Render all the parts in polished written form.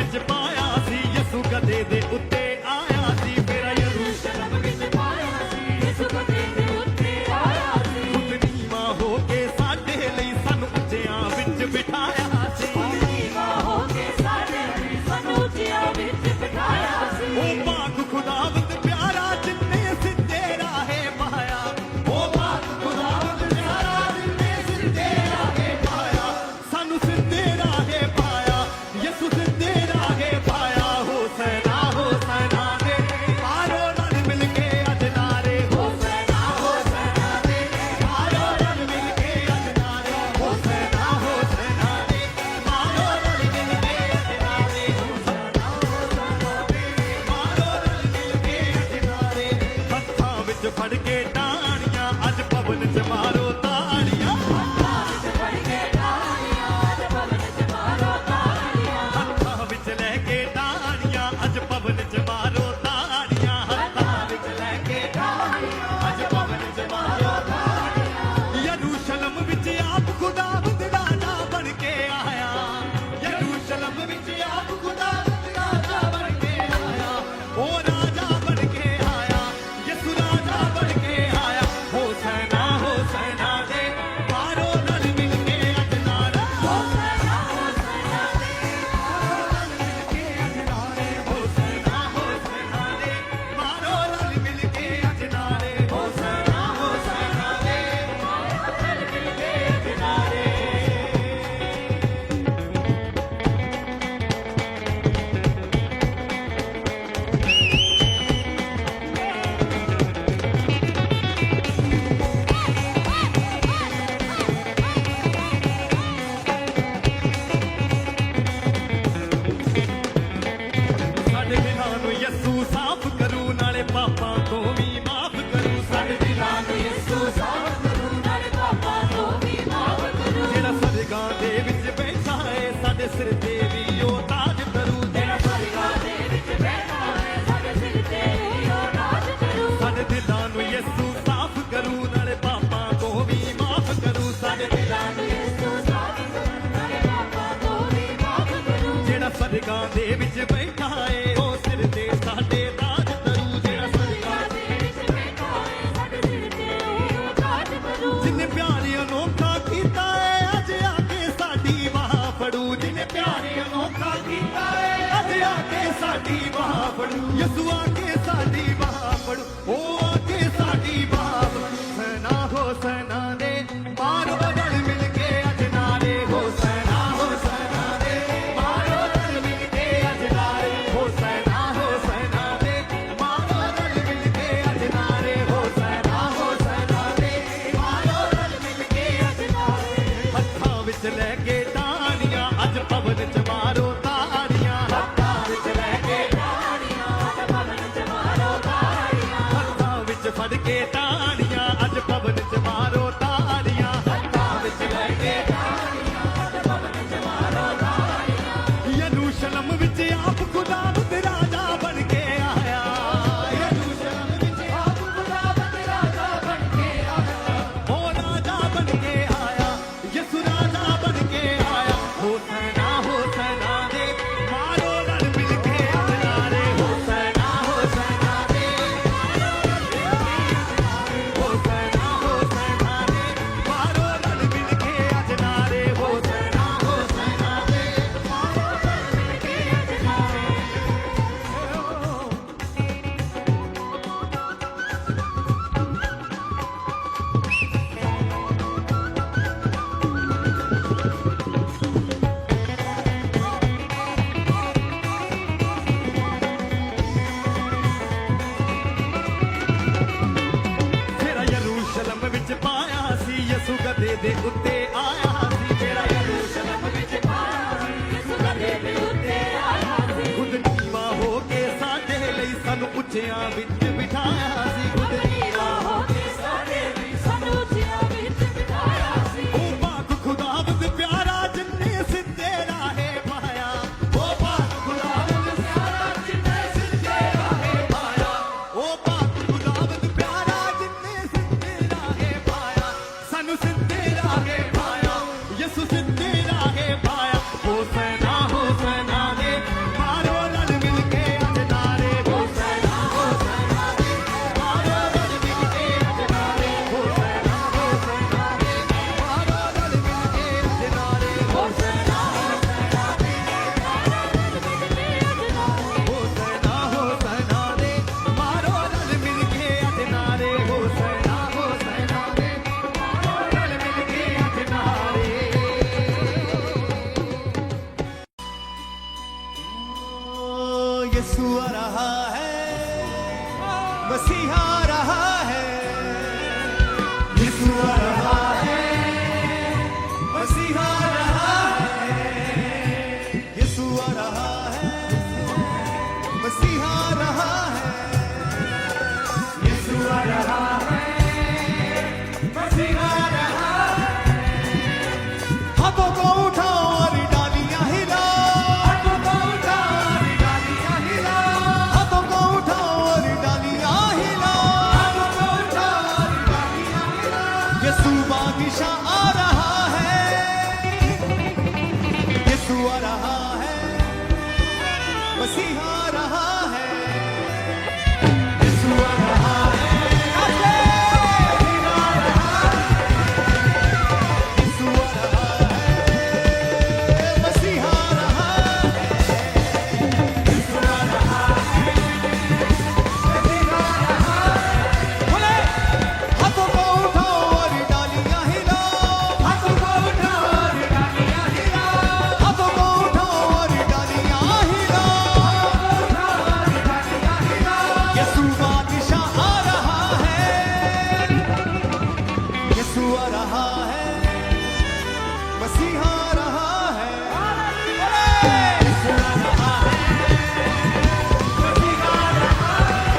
विच पाया सी यसू गधे दे उत्ते आया सी मेरा यरूशलेम विच पाया सी यसू गधे दे उत्ते आया सी खुद नीवा हो के साडे लई सानू उच्चियां विच बिठाया सी नीवा हो के साडे लई सानू उच्चियां विच बिठाया सी ओ पाक खुदावंद प्यारा जिन्ने सिद्धे राहे पाया ओ पाक खुदावंद प्यारा जिन्ने सिद्धे राहे पाया सानू सिद्धे राहे पाया यसू सिद्धे राहे पाया होसैना होसैना दे मारो रल मिल के अज नारे होसैना होसैना दे मारो रल मिल के अज नारे होसैना होसैना दे मारो रल मिल के अज नारे होसैना होसैना दे मारो रल मिल के अज नारे हत्थां विच फड़ के टाणियां अज पवन च मारो ताड़ियां हत्थां विच फड़ के टाणियां अज पवन च मारो ताड़ियां हत्थां विच लैके टाणियां अज पवन च मारो ताड़ियां हत्थां विच लैके टाणियां अज पवन च मारो ताड़ियां यरूशलेम विच आप खुदावंद राजा बन के आया यरूशलेम विच आप खुदावंद राजा बन के आया ओ राजा बन के आया यसू राजा बन के आया होसैना होसैना दे मारो रल मिल के अज नारा होसैना होसैना दे मारो रल मिल के अज नारे होसैना होसैना दे मारो रल मिल के अज नारे होसैना होसैना दे मारो रल मिल के अज नारे ਸਾਡੇ ਦਿਲਾਂ ਨੂੰ ਯਿਸੂ ਸਾਫ਼ ਕਰੂ ਨਾਲੇ ਪਾਪਾਂ ਤੋਂ ਵੀ ਮਾਫ਼ ਕਰੂ ਸਾਡੇ ਦਿਲਾਂ ਨੂੰ ਯਿਸੂ ਸਾਫ਼ ਕਰੂ ਨਾਲੇ ਪਾਪਾਂ ਤੋਂ ਵੀ ਮਾਫ਼ ਕਰੂ ਜਿਹੜਾ ਸਰਗਾਂ ਦੇ ਵਿੱਚ ਬੈਠਾ ਏ ਸਾਡੇ ਸਿਰ ਤੇ ਵੀ ਉਹ ਤਾਜ ਕਰੂ ਜਿਹੜਾ ਸਰਗਾਂ ਦੇ ਵਿੱਚ ਬੈਠਾ ਏ ਸਾਡੇ ਸਿਰ ਤੇ ਵੀ ਉਹ ਤਾਜ ਕਰੂ ਸਾਡੇ ਦਿਲਾਂ ਨੂੰ ਯਿਸੂ ਸਾਫ਼ ਕਰੂ ਨਾਲੇ ਪਾਪਾਂ ਤੋਂ ਵੀ ਮਾਫ਼ ਕਰੂ ਸਾਡੇ ਦਿਲਾਂ ਨੂੰ ਯਿਸੂ ਸਾਫ਼ ਕਰੂ ਨਾਲੇ ਪਾਪਾਂ ਤੋਂ ਵੀ ਮਾਫ਼ ਕਰੂ ਜਿਹੜਾ ਸਰਗਾਂ ਦੇ ਵਿੱਚ ਬੈਠਾ ਏ ਉਹ ਸਿਰ ਤੇ ਸਾਡੇ ਤਾਜ ਕਰੂ ਜਿਹੜਾ ਸਰਗਾਂ ਦੇ ਵਿੱਚ ਬੈਠਾ ਏ ਸਾਡੇ ਸਿਰ ਤੇ ਉਹ ਤਾਜ ਕਰੂ ਜਿੰਨੇ ਪਿਆਰ ਅਨੋਖਾ ਕੀਤਾ ਏ ਅੱਜ ਆ ਕੇ ਸਾਡੀ ਬਾਹ ਫੜੂ ਜਿੰਨੇ ਪਿਆਰ ਅਨੋਖਾ ਕੀਤਾ ਏ ਅੱਜ ਆ ਕੇ ਸਾਡੀ ਬਾਹ ਫੜੂ ਯਿਸੂ ਆ ਕੇ ਸਾਡੀ ਬਾਹ ਫੜੂ ਉਹ ਆ ਕੇ ਸਾਡੀ ਬਾਹ ਹੋਸੈਨਾ ਹੋਸੈਨਾ ਦੇ ਮਾਰੋ ਰਲ ਮਿਲ ਕੇ ਅਜ ਨਾਰੇ ਹੋਸੈਨਾ ਹੋਸੈਨਾ ਦੇ ਮਾਰੋ ਰਲ ਮਿਲ ਕੇ ਅਜ ਨਾਰੇ ਹੋਸੈਨਾ ਹੋਸੈਨਾ ਦੇ ਮਾਰੋ ਰਲ ਮਿਲ ਕੇ ਅਜ ਨਾਰੇ ਹੋਸੈਨਾ ਹੋਸੈਨਾ ਦੇ ਮਾਰੋ ਰਲ ਮਿਲ ਕੇ ਅਜ ਨਾਰੇ ਹੱਥਾਂ ਵਿੱਚ ਲੈ ਕੇ ਟਾਹਣੀਆਂ ਅੱਜ ਪਵਨ ਚ ਮਾਰੋ ਤਾੜੀਆਂ ਹੱਥਾਂ ਵਿੱਚ ਲੈ ਕੇ ਟਾਹਣੀਆਂ ਅੱਜ ਪਵਨ ਚ ਮਾਰੋ ਤਾੜੀਆਂ ਹੱਥਾਂ ਵਿੱਚ ਫੜ ਕੇ ਟਾਹਣੀਆਂ ਅੱਜ ਪਵਨ ਚ ਮਾਰੋ ਤਾੜੀਆਂ ਹੱਥਾਂ ਵਿੱਚ ਲੈ ਕੇ ਟਾਹਣੀਆਂ ਅੱਜ ਪਵਨ ਚ ਮਾਰੋ ਤਾੜੀਆਂ ਯਰੂਸ਼ਲਮ ਵਿੱਚ ਆਪ ਖੁਦਾਵੰਦ ਰਾਜਾ ਬਣ ਕੇ ਆਇਆ ਯਰੂਸ਼ਲਮ ਵਿੱਚ ਆਪ ਖੁਦਾਵੰਦ ਰਾਜਾ ਬਣ ਕੇ ਆਇਆ ਉਹ ਰਾਜਾ ਬਣ ਕੇ ਆਇਆ ਯਿਸੂ ਰਾਜਾ ਬਣ ਕੇ ਆਇਆ ਹੋਸੈਨਾ ਹੋਸੈਨਾ ਦੇ ਮਾਰੋ ਰਲ ਮਿਲ ਕੇ ਅਜ ਨਾਰੇ ਹੋਸੈਨਾ ਹੋਸੈਨਾ ਦੇ ਮਾਰੋ ਰਲ ਮਿਲ ਕੇ ਅਜ ਨਾਰੇ ਹੋਸੈਨਾ ਹੋਸੈਨਾ ਦੇ ਮਾਰੋ ਰਲ ਮਿਲ ਕੇ ਅਜ ਨਾਰੇ ਹੋਸੈਨਾ ਹੋਸੈਨਾ ਦੇ ਮਾਰੋ ਰਲ ਮਿਲ ਕੇ ਅਜ ਨਾਰੇ ਤੇਰਾ ਯਰੂਸ਼ਲਮ ਵਿੱਚ ਪਾਇਆ ਸੀ ਯਿਸੂ ਗਧੇ ਦੇ ਉੱਤੇ ਆਇਆ ਸੀ ਤੇਰਾ ਯਰੂਸ਼ਲਮ ਵਿੱਚ ਪਾਇਆ ਸੀ ਯਿਸੂ ਗਧੇ ਦੇ ਉੱਤੇ ਆਇਆ ਸੀ ਖੁਦ ਨੀਵਾ ਹੋ ਕੇ ਸਾਡੇ ਲਈ ਸਾਨੂੰ ਉੱਚਿਆਂ ਵਿੱਚ ਬਿਠਾਇਆ ਸੀ ਖੁਦ ਨੀਵਾ ਹੋ ਕੇ ਸਾਡੇ ਲਈ ਸਾਨੂੰ ਉੱਚਿਆਂ ਵਿੱਚ ਬਿਠਾਇਆ ਸੀ ਉਹ ਪਾਕ ਖੁਦਾਵੰਦ ਪਿਆਰਾ ਜਿੰਨੇ ਸਿੱਧੇ ਰਾਹੇ ਪਾਇਆ ਉਹ ਪਾਕ ਖੁਦਾਵੰਦ ਪਿਆਰਾ ਜਿੰਨੇ ਸਿੱਧੇ ਰਾਹੇ ਪਾਇਆ ਉਹ ਪਾਕ ਖੁਦਾਵੰਦ ਪਿਆਰਾ ਜਿੰਨੇ ਸਿੱਧੇ ਰਾਹੇ ਪਾਇਆ ਸਾਨੂੰ ਸਿੱਧੇ ਰਾਹੇ ਪਾਇਆ ਯਿਸੂ ਸਿੱਧੇ ਰਾਹੇ ਪਾਇਆ ਹੋਸੈਨਾ ਹੋਸੈਨਾ ਦੇ यीशु आ रहा है, मसीहा आ रहा है, यीशु आ रहा है, मसीहा आ रहा है, यीशु आ रहा है, मसीहा आ रहा है, यीशु आ रहा है, मसीहा आ रहा है। हाथों को उठाओ और डालियां हिलाओ, हाथों को उठाओ और डालियां हिलाओ, हाथों को उठाओ और डालियां हिलाओ, हाथों को उठाओ और डालियां हिलाओ। यीशु बादशाह आ रहा है, यीशु आ रहा है, मसीहा आ रहा है, यीशु आ रहा है, यीशु आ रहा है, मसीहा आ रहा है, यीशु आ रहा है, मसीहा आ रहा है। बोले हाथों को उठाओ और डालियां हिलाओ, हाथों को उठाओ और डालियां हिलाओ, हाथों को उठाओ और डालियां हिलाओ, यीशु बादशाह आ रहा है, यीशु आ रहा है, मसीहा आ रहा है, यीशु आ रहा है, मसीहा आ रहा है,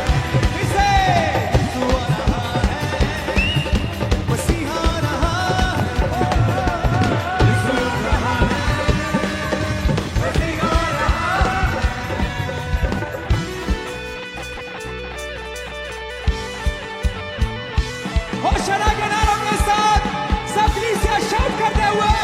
इसे यीशु आ रहा है, मसीहा आ रहा है, यीशु आ रहा है, मसीहा आ रहा है। होशाना के नारों के साथ सब कलीसिया शाउट करते हुए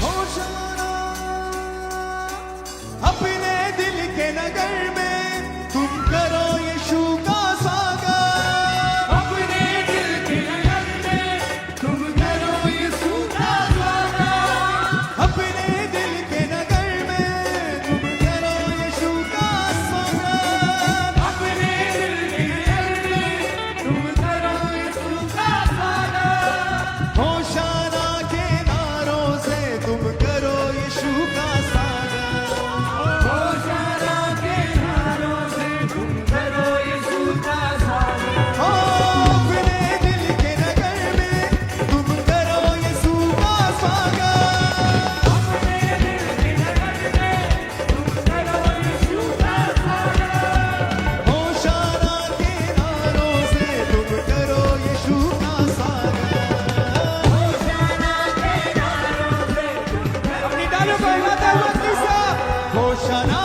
होशाना अपने दिल के नगर में तुम करो यीशु का स्वागत, अपने दिल के नगर में तुम करो यीशु का स्वागत, अपने दिल के नगर में तुम करो यीशु का स्वागत, अपने दिल के नगर में तुम करो यीशु का स्वागत। होशाना के नारों से तुम करो यीशु का स्वागत, होशाना के नारों से तुम करो यीशु का स्वागत। हो अपने दिल के नगर में तुम करो यीशु का स्वागत, अपने दिल के नगर में तुम करो यीशु का स्वागत। होशाना के नारों से तुम करो यीशु का स्वागत, होशाना के नारों से तुम करो। अपनी डालों को हिलाते हुए तीसरा होशाना